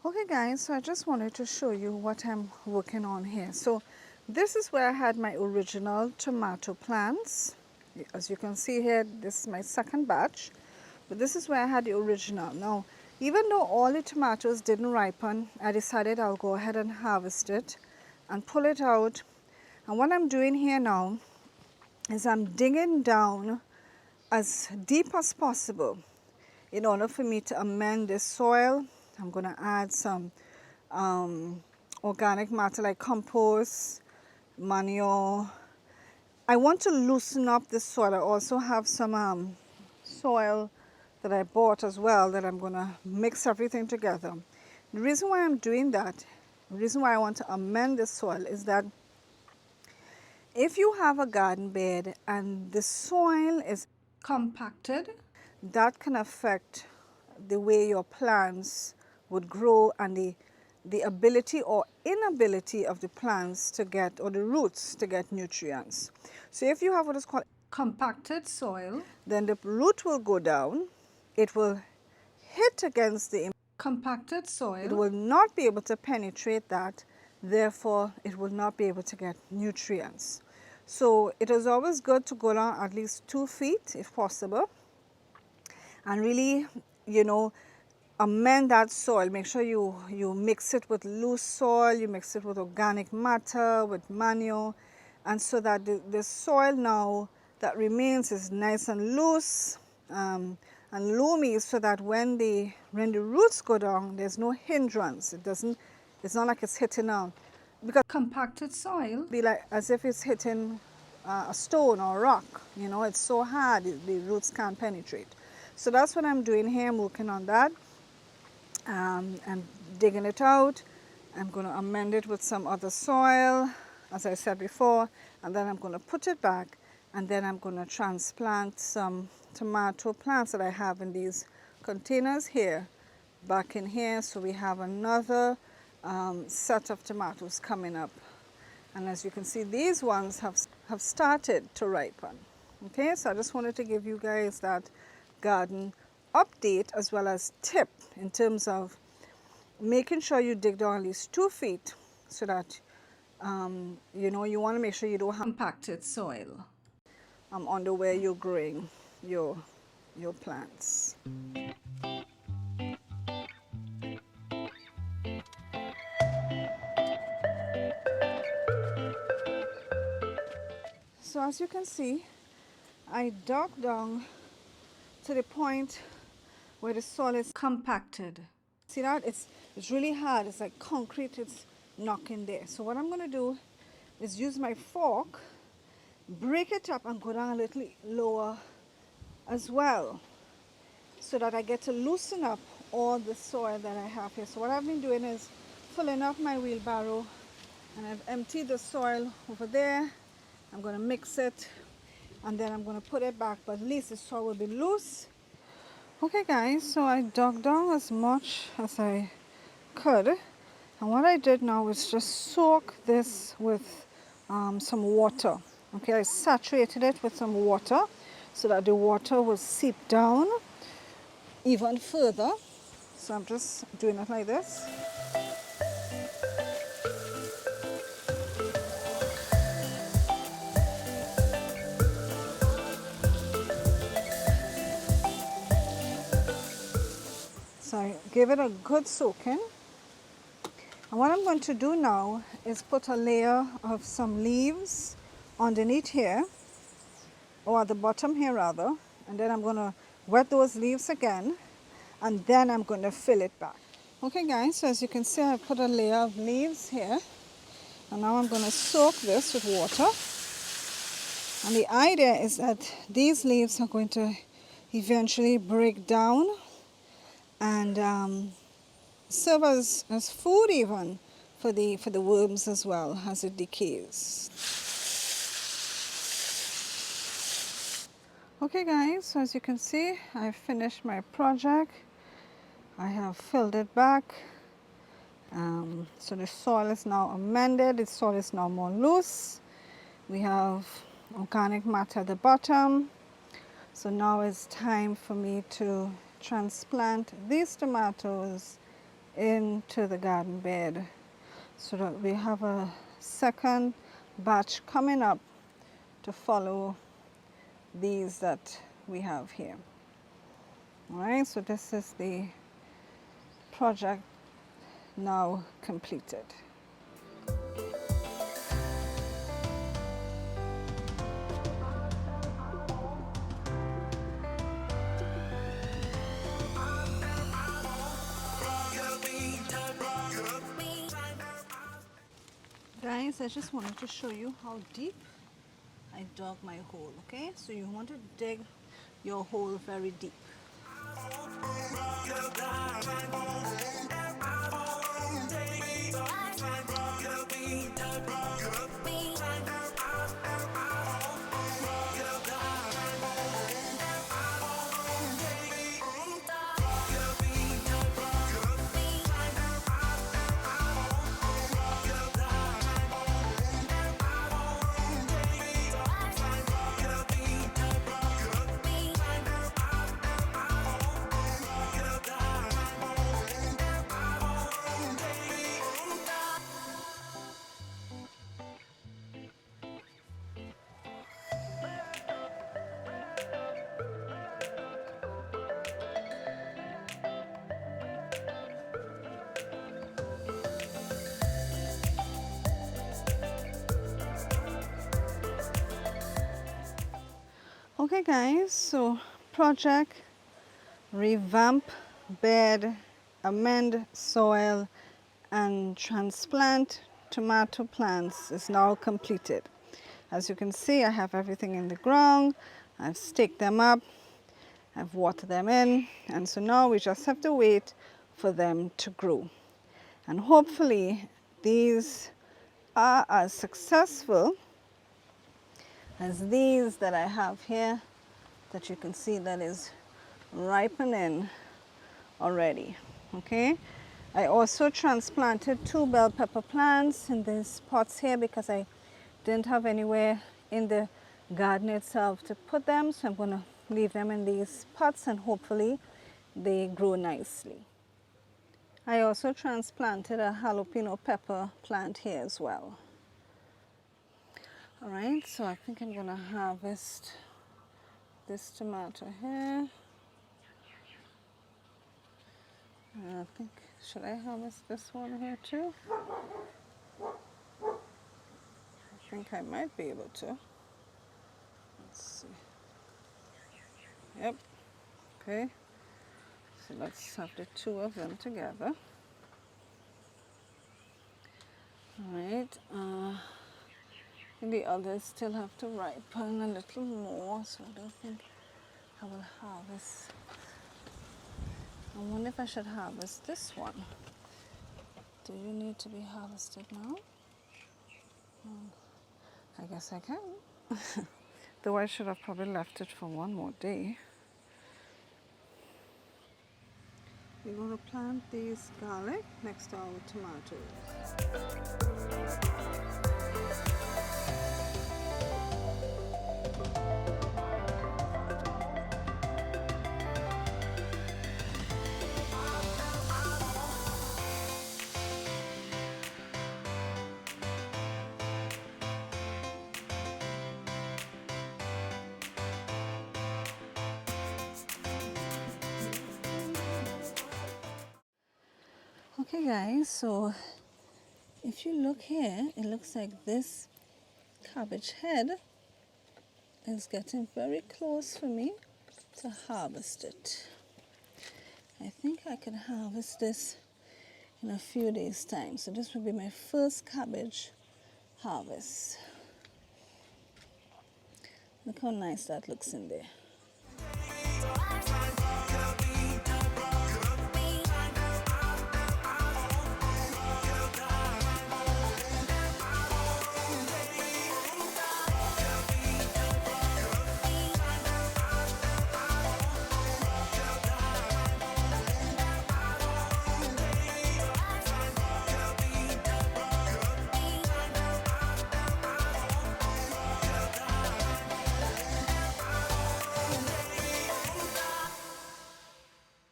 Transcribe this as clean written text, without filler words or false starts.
Okay guys, so I just wanted to show you what I'm working on here. So this is where I had my original tomato plants. As you can see here, this is my second batch, but this is where I had the original. Now, even though all the tomatoes didn't ripen, I decided I'll go ahead and harvest it and pull it out. And what I'm doing here now is I'm digging down as deep as possible in order for me to amend the soil. I'm going to add some organic matter like compost, manure. I want to loosen up the soil. I also have some soil that I bought as well that I'm going to mix everything together. The reason why I'm doing that, the reason why I want to amend the soil is that if you have a garden bed and the soil is compacted, that can affect the way your plants would grow and the ability or inability of the plants to get, or the roots to get nutrients. So if you have what is called compacted soil, then the root will go down, it will hit against the compacted soil, it will not be able to penetrate that, therefore it will not be able to get nutrients. So it is always good to go down at least 2 feet if possible and really, you know, amend that soil. Make sure you mix it with loose soil, you mix it with organic matter, with manure, and so that the soil now that remains is nice and loose and loomy, so that when the roots go down, there's no hindrance. It's not like it's hitting out, because compacted soil be like as if it's hitting a stone or a rock. You know, it's so hard, the roots can't penetrate. So that's what I'm doing here. I'm working on that. I'm digging it out. I'm going to amend it with some other soil, as I said before, and then I'm going to put it back, and then I'm going to transplant some tomato plants that I have in these containers here, back in here, so we have another set of tomatoes coming up. And as you can see, these ones have started to ripen. Okay, so I just wanted to give you guys that garden update as well as tip in terms of making sure you dig down at least 2 feet, so that you know, you want to make sure you don't have compacted soil under where you're growing your plants. So as you can see, I dug down to the point where the soil is compacted. See that? It's really hard. It's like concrete. It's knocking there. So what I'm going to do is use my fork, break it up and go down a little lower as well, so that I get to loosen up all the soil that I have here. So what I've been doing is filling up my wheelbarrow, and I've emptied the soil over there. I'm going to mix it, and then I'm going to put it back, but at least the soil will be loose. Okay guys, so I dug down as much as I could, and what I did now is just soak this with some water. Okay, I saturated it with some water so that the water will seep down even further. So I'm just doing it like this. So I give it a good soaking. And what I'm going to do now is put a layer of some leaves underneath here, or at the bottom here rather, and then I'm going to wet those leaves again, and then I'm going to fill it back. Okay guys, so as you can see, I put a layer of leaves here, and now I'm going to soak this with water. And the idea is that these leaves are going to eventually break down and serve as food even for the worms as well as it decays. Okay guys, so as you can see, I finished my project. I have filled it back. So the soil is now amended, the soil is now more loose. We have organic matter at the bottom. So now it's time for me to transplant these tomatoes into the garden bed so that we have a second batch coming up to follow these that we have here. All right, so this is the project now completed. Guys, I just wanted to show you how deep I dug my hole, okay? So you want to dig your hole very deep. Okay guys, so project revamp bed, amend soil and transplant tomato plants is now completed. As you can see, I have everything in the ground. I've staked them up, I've watered them in, and so now we just have to wait for them to grow. And hopefully these are as successful as these that I have here, that you can see that is ripening already. Okay, I also transplanted 2 bell pepper plants in these pots here because I didn't have anywhere in the garden itself to put them, so I'm going to leave them in these pots and hopefully they grow nicely. I also transplanted a jalapeno pepper plant here as well. All right, so I think I'm going to harvest this tomato here. And I think, should I harvest this one here too? I think I might be able to. Let's see. Yep. Okay. So let's have the 2 of them together. All right. And the others still have to ripen a little more, so I don't think I will harvest. I wonder if I should harvest this one. Do you need to be harvested now? I guess I can. Though I should have probably left it for one more day. We're going to plant these garlic next to our tomatoes. Okay guys, so if you look here, it looks like this cabbage head is getting very close for me to harvest it. I think I can harvest this in a few days' time. So this will be my first cabbage harvest. Look how nice that looks in there.